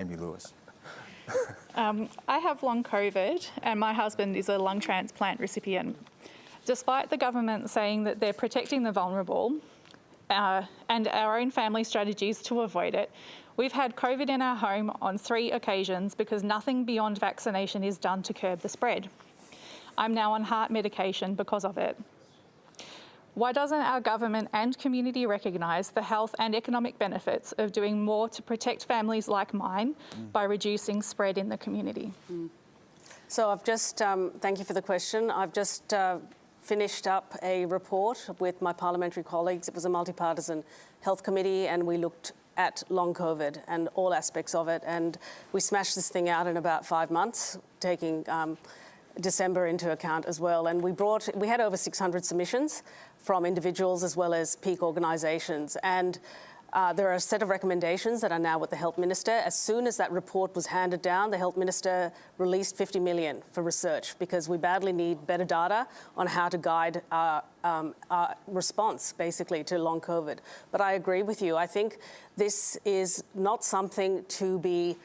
Amy Lewis. I have long COVID and my husband is a lung transplant recipient. Despite the government saying that they're protecting the vulnerable and our own family strategies to avoid it, we've had COVID in our home on 3 occasions because nothing beyond vaccination is done to curb the spread. I'm now on heart medication because of it. Why doesn't our government and community recognise the health and economic benefits of doing more to protect families like mine by reducing spread in the community? So I've just, thank you for the question. I've just finished up a report with my parliamentary colleagues. It was a multi-partisan health committee and we looked at long COVID and all aspects of it, and we smashed this thing out in about 5 months, taking December into account as well. And we had over 600 submissions from individuals as well as peak organisations. And there are a set of recommendations that are now with the Health Minister. As soon as that report was handed down, the Health Minister released $50 million for research because we badly need better data on how to guide our response, basically, to long COVID. But I agree with you. I think this is not something to be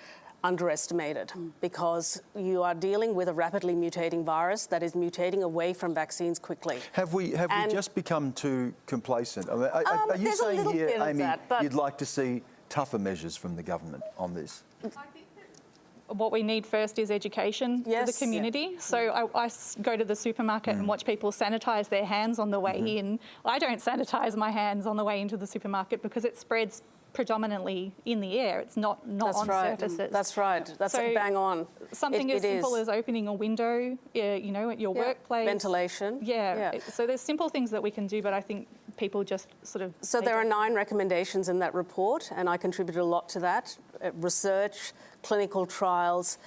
underestimated because you are dealing with a rapidly mutating virus that is mutating away from vaccines quickly. Have we just become too complacent? I mean, are you saying here, Amy, you'd like to see tougher measures from the government on this? I think that what we need first is education for the community. Yeah. So I go to the supermarket and watch people sanitise their hands on the way in. I don't sanitise my hands on the way into the supermarket because it spreads predominantly in the air. It's not on surfaces. That's right. That's so bang on. Something as simple as opening a window, you know, at your workplace. Ventilation. Yeah. So there's simple things that we can do, but I think people just sort of... So there are 9 recommendations in that report, and I contributed a lot to that. Research, clinical trials,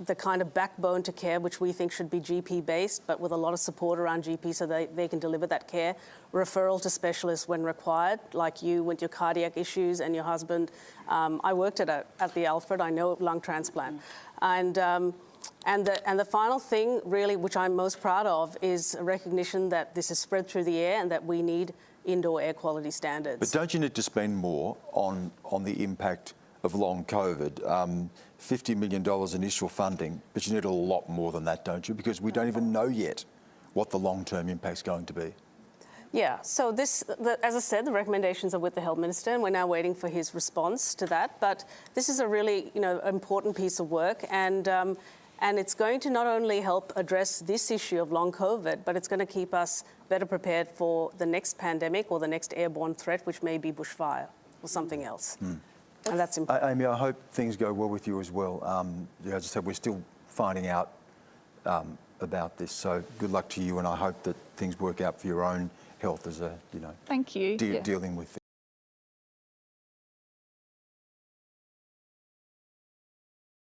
the kind of backbone to care, which we think should be GP-based, but with a lot of support around GP so they can deliver that care. Referral to specialists when required, like you with your cardiac issues and your husband. I worked at the Alfred, I know lung transplant. And the final thing, really, which I'm most proud of, is a recognition that this is spread through the air and that we need indoor air quality standards. But don't you need to spend more on the impact of long COVID? $50 million initial funding, but you need a lot more than that, don't you? Because we don't even know yet what the long-term impact's going to be. Yeah, so as I said, the recommendations are with the Health Minister and we're now waiting for his response to that. But this is a really, important piece of work, and it's going to not only help address this issue of long COVID, but it's going to keep us better prepared for the next pandemic or the next airborne threat, which may be bushfire or something else. And that's important. Amy, I hope things go well with you as well. As I said, we're still finding out about this, so good luck to you, and I hope that things work out for your own health as a, Thank you. dealing with